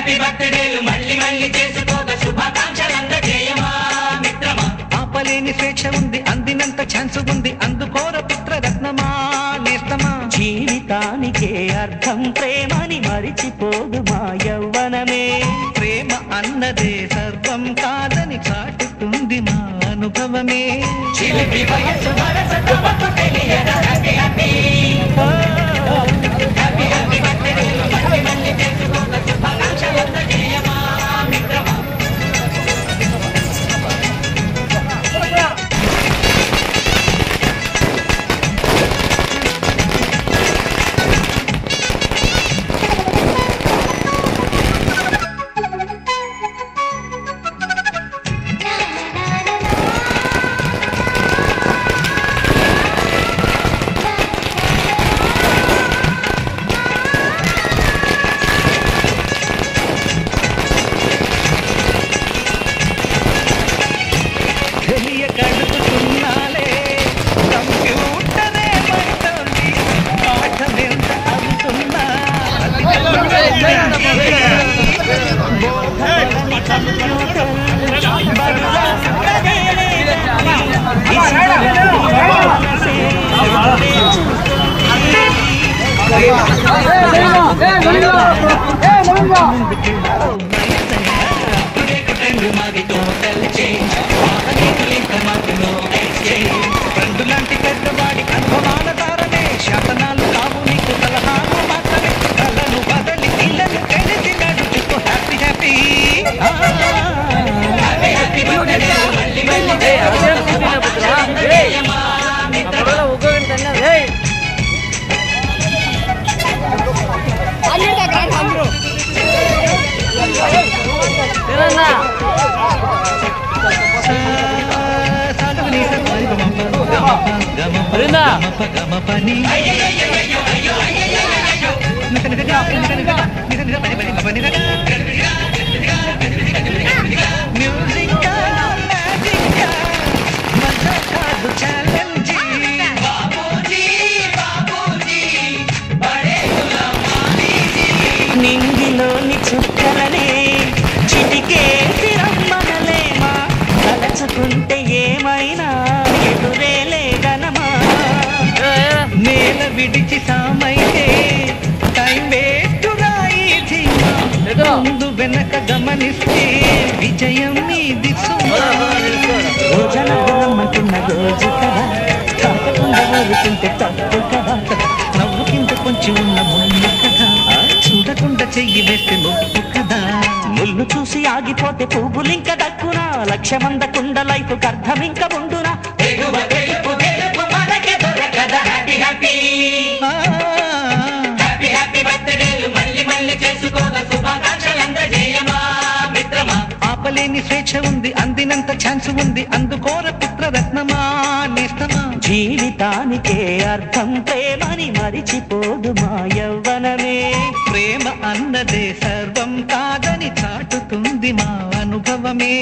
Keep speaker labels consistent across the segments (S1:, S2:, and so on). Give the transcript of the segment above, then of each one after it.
S1: Happy బర్త్డేలు మళ్ళీ మళ్ళీ చేసుకోక శుభాకాంక్షలందజేయమా మిత్రమా.
S2: ఆపలేని స్వేచ్ఛ ఉంది, అందినంత ఛాన్స్ ఉంది, అందుకోర పుత్రరత్నమా నేస్తమా.
S3: జీవితానికే అర్థం ప్రేమని మరిచిపోదు మా యవ్వనమే.
S2: ప్రేమ అన్నదే సర్వం కాదని చాటుతుంది మా అనుభవమే.
S1: చిలిపి వయసు వరస తమకు తెలియదా హ్యాపీ హ్యాపీ హ్యాపీ హ్యాపీ బర్త్డేలు మళ్ళీ మళ్ళీ చేసుకోక శుభాకాంక్షలందజేయమా మిత్రమా.
S2: లాంటి పెద్దవాడి అనుభవాల దారనే శాసనాలు కావు నీకు సలహాలు మాత్రమే. కళ్ళను బదలి ఇళ్ళను కలిసి నడుచుకో హ్యాపీ హ్యాపీ
S1: హ్యాపీ బర్త్డేలు మళ్ళీ మళ్ళీ చేసుకోక శుభాకాంక్షలందజేయమా మిత్రమా.
S3: నింగిలోని చుక్కలనే చిటికేసి రమ్మనలేమా. తలచుకుంటే ఏమైనా ఎదురే లేదనమా.
S2: నేల విడిచి సామైతే టైం వేస్తురా ఈ ధీమా. ముందు వెనక గమనిస్తే విజయం మీది సుమా.
S3: రోజన గుణమంటున్న రోజు కదా, తాకకుండా ఊరుకుంటే తప్పు కదా.
S2: నవ్వు కింద కొంచెం ఉన్న ముళ్ళు కదా, చూడకుండా చెయ్యి వేస్తే నొప్పు కదా.
S3: ముళ్ళు చూసి ఆగిపోతే పువ్వులింక దక్కునా. లక్ష్యమందకుండ లైఫ్ అర్థం ఇంక ఉండునా.
S1: ఎగువ గెలుపు గెలుపు మనకే దొరకదా హ్యాపీ హ్యాపీ హ్యాపీ హ్యాపీ బర్త్డేలు మళ్ళీ మళ్ళీ చేసుకోక శుభాకాంక్షలందజేయమా మిత్రమా.
S2: ఆపలేని స్వేచ్ఛ ఉంది, అందినంత ఛాన్స్ ఉంది, అందుకోర పుత్రరత్నమా నేస్తమా.
S3: జీవితానికే అర్థం ప్రేమని మరిచిపోదు మా యవ్వనమే.
S2: ప్రేమ అన్నదే సర్వం కాదని చాటుతుంది మా అనుభవమే.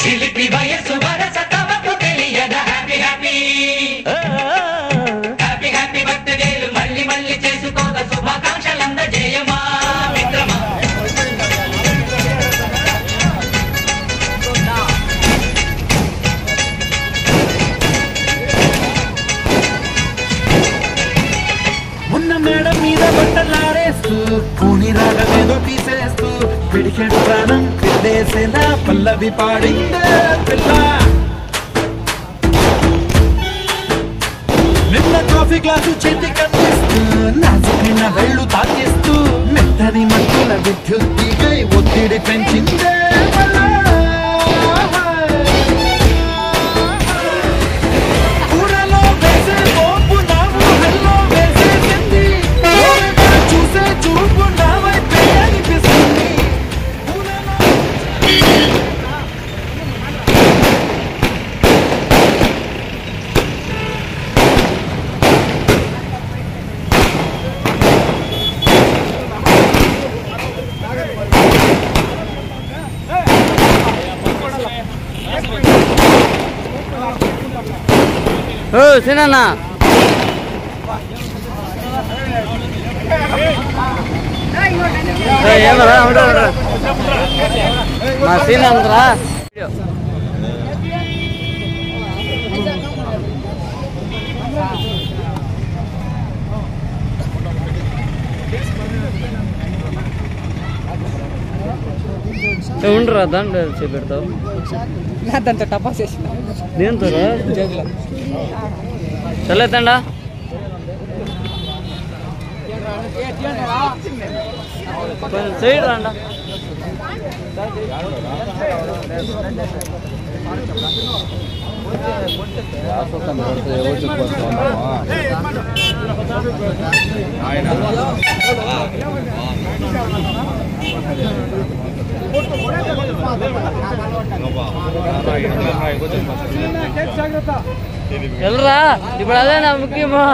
S1: చిలిపి వయసు వరస తమకు తెలియదా హ్యాపీ హ్యాపీ హ్యాపీ హ్యాపీ బర్త్డేలు మళ్ళీ మళ్ళీ చేసుకోక శుభాకాంక్షలందజేయమా మిత్రమా.
S4: ఉన్న మేడ మీద బట్టలారేస్తూ పూని రాగమేదో తీసేస్తూ పిడికెడు ప్రాణం పిల్లేసేలా పల్లవి పాడిందే పిల్ల. నిన్న కాఫీ గ్లాసు చేతి కనిపిస్తూ నాజుకైన వెళ్ళు తాకిస్తూ మెత్తని మట్టుల విద్యుత్తికై ఒత్తిడి పెంచిందే పిల్ల. ఊరలో వేసే పోపు నావు హెల్లో వేసేసింది. చూసే చూపు నా వైపే అనిపిస్తుంది.
S5: సినన్నా మా సీన్ అందరా ఉండరా దాంట్లో చేపెడతావు
S6: దాంతో టపాస్ వేసిన
S5: దేంతో చల్లెత్తండా కొంచెం సైడ్ రాండా వెళ్ళరా ఇప్పుడు అదేనా ముఖ్యమా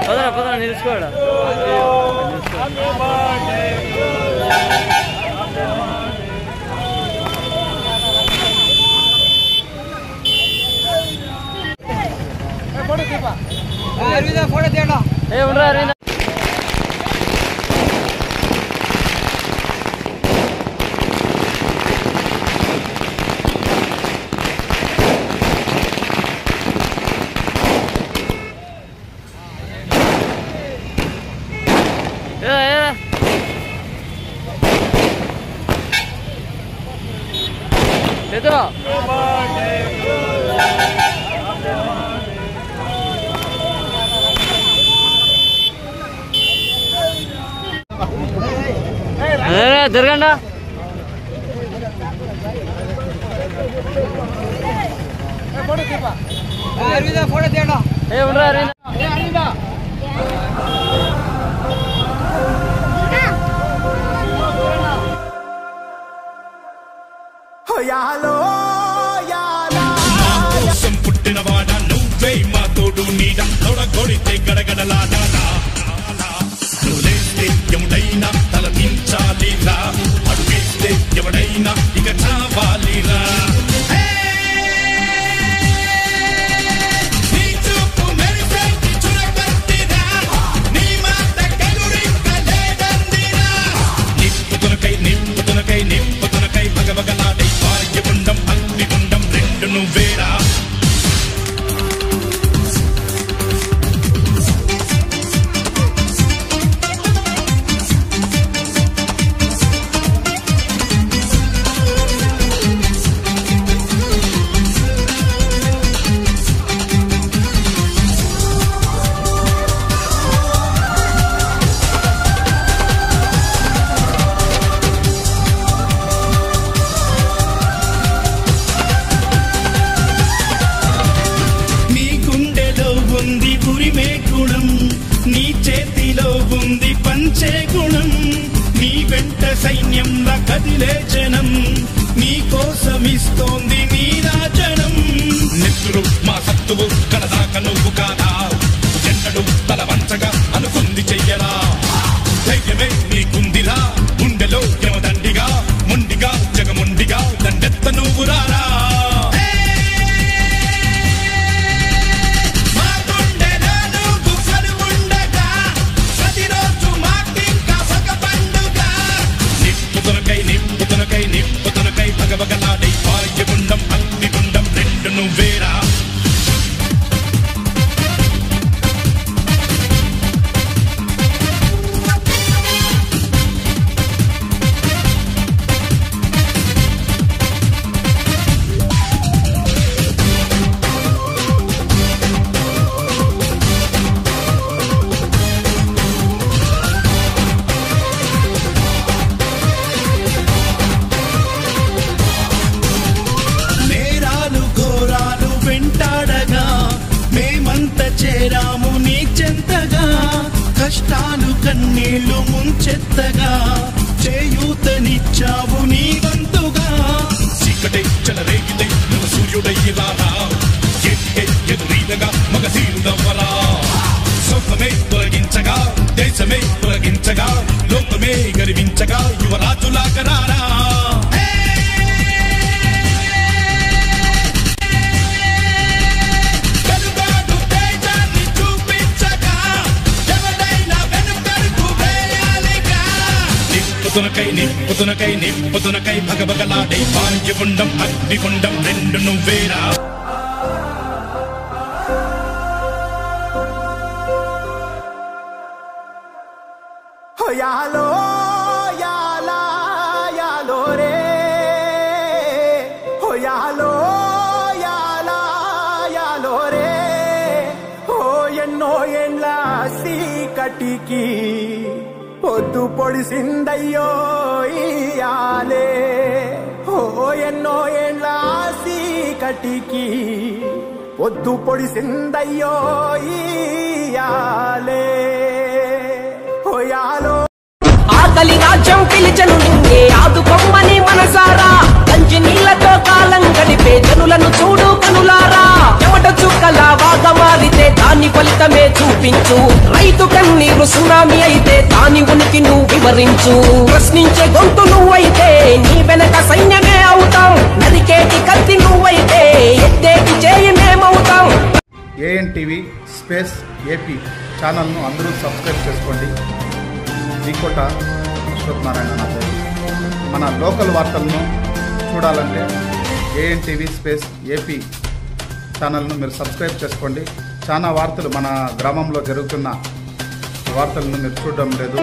S5: పదరా పదరా నిలుచుకోడా ఏ ఉండరా అరవింద జరగండా ఏ ఉండరా అరవింద
S7: పుట్టినవాడ నువ్వే మా తోడు నీడ తొడగొడితే గడగడలాడా నువ్వులేస్తే ఎవడైనా తల దించాలిరా అడుగేస్తే ఎవడైనా ఇక చావాలిరా నింపుతునకై భగభగలాడై భాగ్యగుండం అగ్నిగుండం రెండు నువ్వేరా నీ చేతిలో ఉంది పంచే గుణం నీ వెంట సైన్యంలా కదిలే జనం నీ కోసమిస్తోంది నీ రాజనం నెత్తురు మా సత్తువు కడదాక నువ్వు కాదా ఎన్నడు తల వంచగా అనుకుంది చెయ్యరా ధైర్యమే నీకుందిరా గుండెలో యమదండిగా కష్టాలు కన్నీళ్లు ముంచెత్తగా చేయూతనిచ్చావు నీ వంతుగా చీకటే చెలరేగితే నువ్వు సూర్యుడయ్యి రారా ఎదురీదగా మగ తీరుదవ్వరా సొంతమే తొలగించగా దేశమే తొలగించగా లోకమే గర్వించగా యువరాజులాగా రారా నిప్పుతునకై భగభగలాడే పాండ్యగుండం అగ్నిగుండం రెండు నువ్వేరా
S8: యాలో యాలా యాలో రే హో యాలో యాలా యాలో రే హో ఎన్నో ఎండ్ల సీకటికి పొద్దు పొడిసిందయ్యో ఇయాలే హో ఎన్నో ఎండ్ల సీకటికి పొద్దు పొడిసిందయ్యో ఇయాలే హో యాలో
S1: ఆకలి రాజ్యం పిలిచను నిన్నే ఆదుకొమ్మని మనసారా గంజి నీళ్లతో కాలం గడిపే జనులను చూడు కనులారా చెమట చుక్కల వాగా మారితే దాని ఫలితమే చూపించు రైతు కన్నీరు సునామీ అయితే దాని ఉనికి నువ్వు వివరించు ప్రశ్నించే గొంతు నువ్వైతే నీ వెనక సైన్యమే అవుతాం నరికేటి కత్తి నువ్వైతే ఎత్తేటి చేయి మేమవుతాం.
S9: ఏఎన్టీవీ స్పేస్ ఏపీ ఛానల్ను అందరూ సబ్స్క్రైబ్ చేసుకోండి. దికోట అశ్వత్థనారాయణ నా పేరు. మన లోకల్ వార్తలను చూడాలంటే ఏఎన్టీవీ స్పేస్ ఏపీ ఛానల్ను మీరు సబ్స్క్రైబ్ చేసుకోండి. చాలా వార్తలు మన గ్రామంలో జరుగుతున్న వార్తలను మీరు చూడడం లేదు.